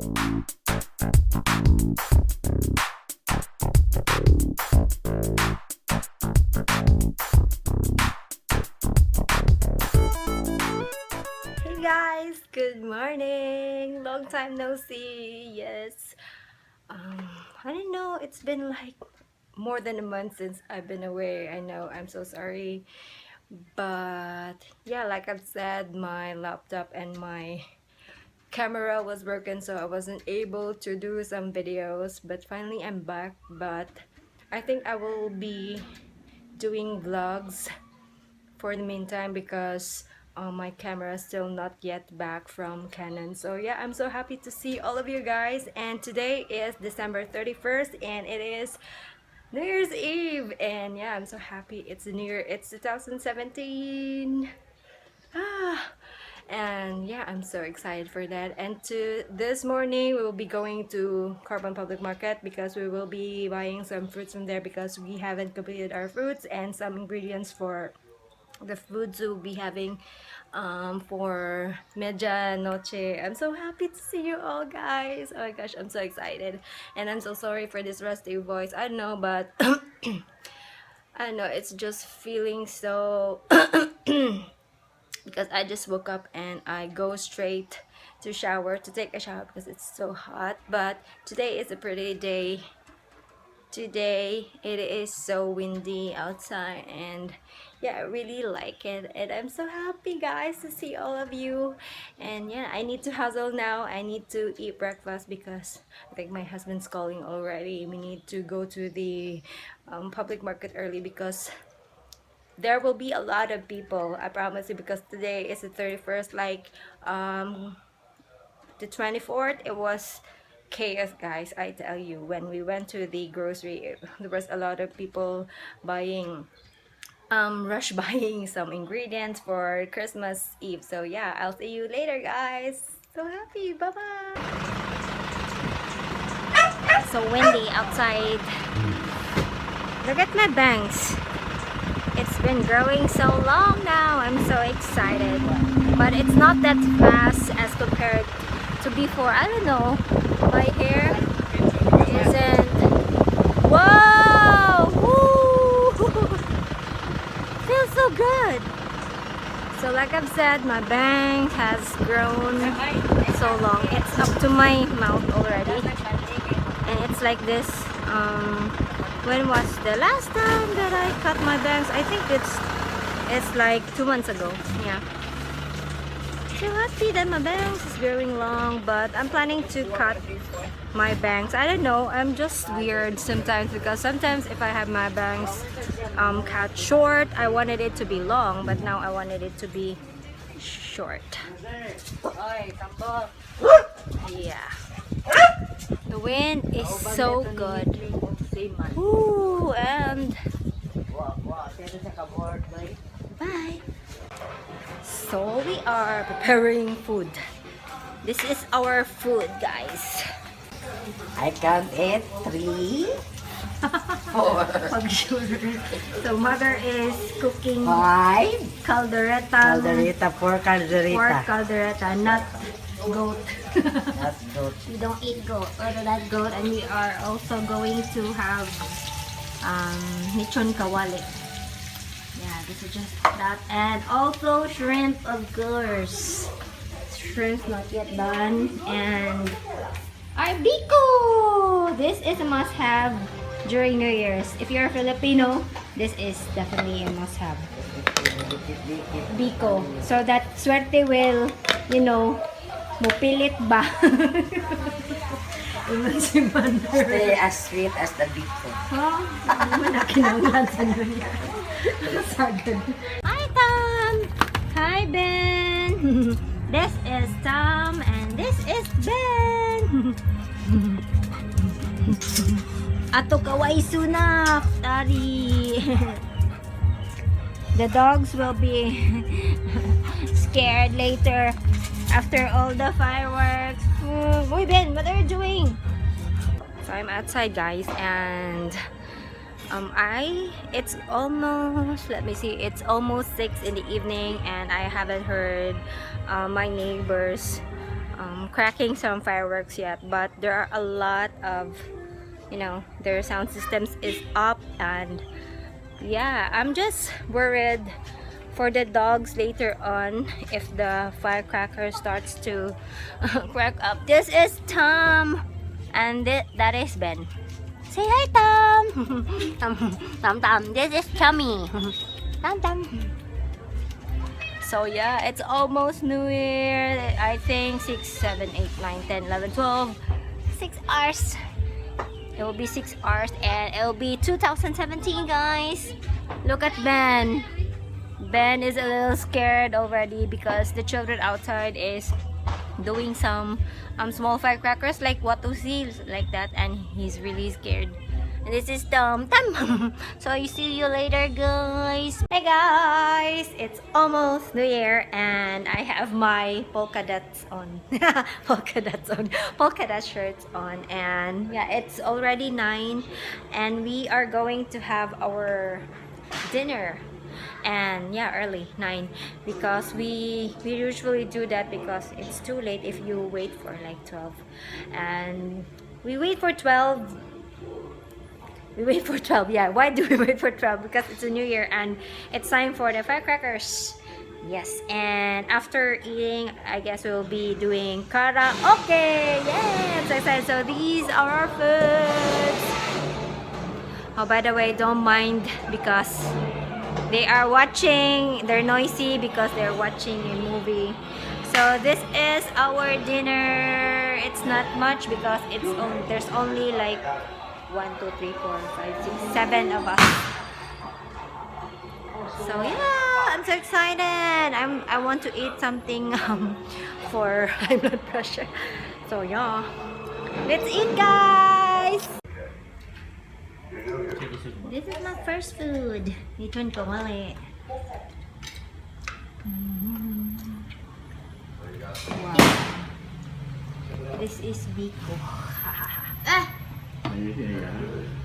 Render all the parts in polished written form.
Hey guys, good morning. Long time no see. Yes. I don't know, it's been like more than a month since I've been away. I know, I'm so sorry. But yeah, like I've said, my laptop and my camera was broken, so I wasn't able to do some videos. But finally I'm back. But I think I will be doing vlogs for the meantime because my camera is still not yet back from Canon. So yeah, I'm so happy to see all of you guys. And today is December 31st and it is New Year's Eve. And yeah, I'm so happy it's the New Year. It's 2017. And yeah, I'm so excited for that. And to this morning we will be going to Carbon Public Market because we will be buying some fruits from there because we haven't completed our fruits and some ingredients for the foods we'll be having for medianoche. I'm so happy to see you all, guys. Oh my gosh, I'm so excited. And I'm so sorry for this rusty voice. I don't know, but I don't know, it's just feeling so because I just woke up and I go straight to shower to take a shower because it's so hot. But today is a pretty day. Today it is so windy outside and yeah, I really like it and I'm so happy, guys, to see all of you. And yeah, I need to hustle now. I need to eat breakfast because I think my husband's calling already. We need to go to the public market early because there will be a lot of people, I promise you, because today is the 31st. Like the 24th, it was chaos, guys. I tell you, when we went to the grocery, there was a lot of people buying rush buying some ingredients for Christmas Eve. So yeah, I'll see you later, guys. So happy. Bye bye. So windy outside. Look at my bangs. It's been growing so long now. I'm so excited, but it's not that fast as compared to before. I don't know, my hair isn't. Whoa! Woo! Feels so good. So like I've said, my bang has grown so long. It's up to my mouth already, and it's like this. When was the last time that I cut my bangs? I think it's like 2 months ago. Yeah. So happy that my bangs is growing long, but I'm planning to cut my bangs. I don't know, I'm just weird sometimes because sometimes if I have my bangs cut short, I wanted it to be long, but now I wanted it to be short. Yeah. The wind is so good. Ooh, and bye. So we are preparing food. This is our food, guys. I count it 3, 4, So mother is cooking 5. caldereta, Pork caldereta. pork caldereta, not goat. That's good. We don't eat goat, other than goat, and we are also going to have lechon kawali. Yeah, this is just that, and also shrimp, of course. Shrimp's not yet done, and our biko. This is a must-have during New Year's. If you're a Filipino, this is definitely a must-have. Biko, so that swerte will, you know, mupilit ba? Stay as sweet as the biko. Oh, hindi mo na kinanglan sa New Year. Sagad. Hi, Tom! Hi, Ben! This is Tom and this is Ben! Ato kaway sunak, Tari! The dogs will be scared later after all the fireworks. Uy, Ben, what are you doing? So I'm outside, guys, and it's almost, let me see, it's almost 6 in the evening and I haven't heard my neighbors cracking some fireworks yet, but there are a lot of, you know, their sound systems is up, and yeah, I'm just worried for the dogs later on if the firecracker starts to crack up. This is Tom, and that is Ben. Say hi, Tom. Tom. This is Chummy. Tom. So yeah, it's almost New Year. I think 6, 7, 8, 9, 10, 11, 12. 6 hours. It will be 6 hours and it will be 2017, guys. Look at Ben. Ben is a little scared already because the children outside is doing some small firecrackers like what to see like that, and he's really scared. And this is Tom. So I see you later, guys. Hey guys, it's almost New Year and I have my polka dots on. polka dot shirts on, and yeah, it's already 9 and we are going to have our dinner. And yeah, early 9 because we usually do that because it's too late if you wait for like 12, and we wait for 12. Yeah, why do we wait for 12? Because it's a new year and it's time for the firecrackers. Yes, and after eating, I guess we'll be doing karaoke. Yeah, I'm so excited. So these are our foods. Oh, by the way, don't mind because they are watching. They're noisy because they're watching a movie. So this is our dinner. It's not much because there's only like 1, 2, 3, 4, 5, 6, 7 of us. So yeah, I'm so excited. I want to eat something for high blood pressure. So yeah, let's eat, guys. This is my first food. Lechon kawali. Wow. This is Biko.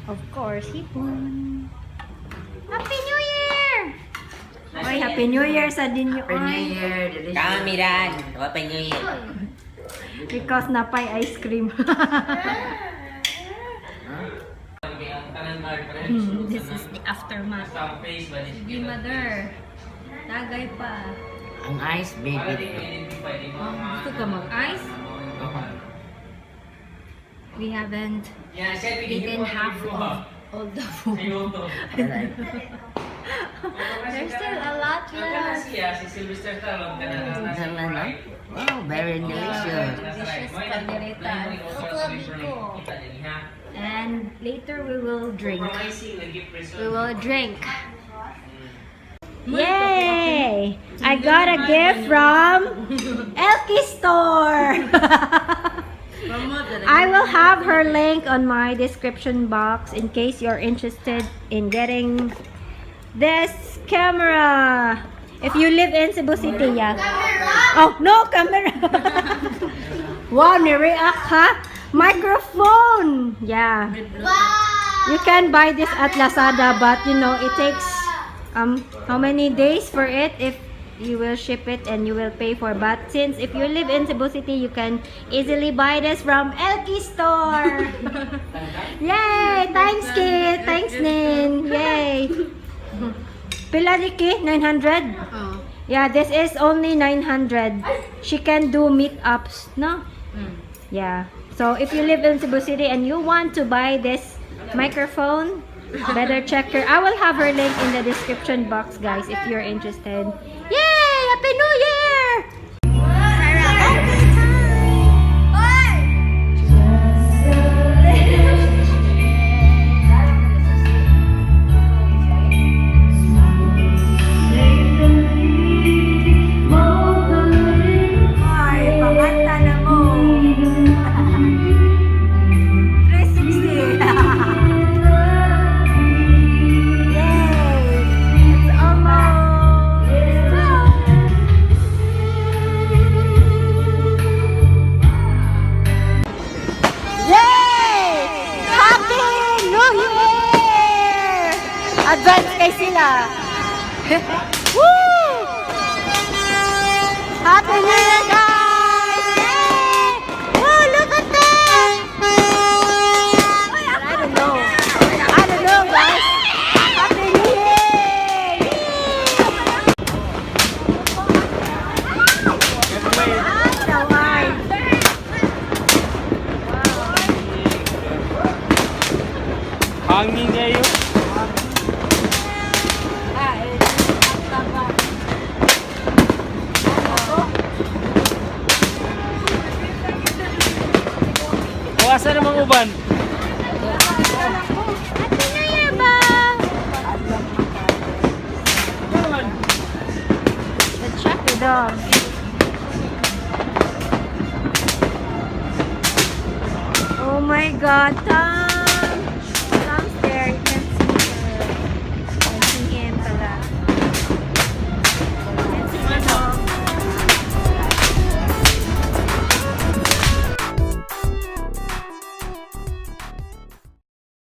Of course, hipon. Happy New Year! Oy, Happy New Year sa din nyo. Happy New Year, delicious. Kamiran, Happy New Year. Because napay ice cream. This is the aftermath. Sige, mother. Tagay pa. Ang ice, baby. Gusto ka mag-ice? We haven't eaten half of all the food. There's still a lot left. Wow, very delicious. Delicious caldereta. Biko. And later we will drink. Yay! I got a gift from Elkie Store. I will have her link on my description box in case you're interested in getting this camera. If you live in Cebu City, yeah. Oh, no camera. Wow, ni-react ha? Microphone. Yeah. You can buy this at Lazada, but you know, it takes how many days for it if you will ship it and you will pay for. But since if you live in Cebu City, you can easily buy this from Elkie Store. Yay! Thanks, kid. Thanks, Nin. Yay. Pila Ricky? 900? Yeah, this is only 900. She can do meetups, no? Yeah. So if you live in Cebu City and you want to buy this microphone, better check her. I will have her link in the description box, guys, if you're interested. Yay! Happy New Year! Advance kay sila. Woo! Happy New Year, guys! Yay! Hangin kayo. Asa namang uban? Let's check the dog. Oh my God, Tom!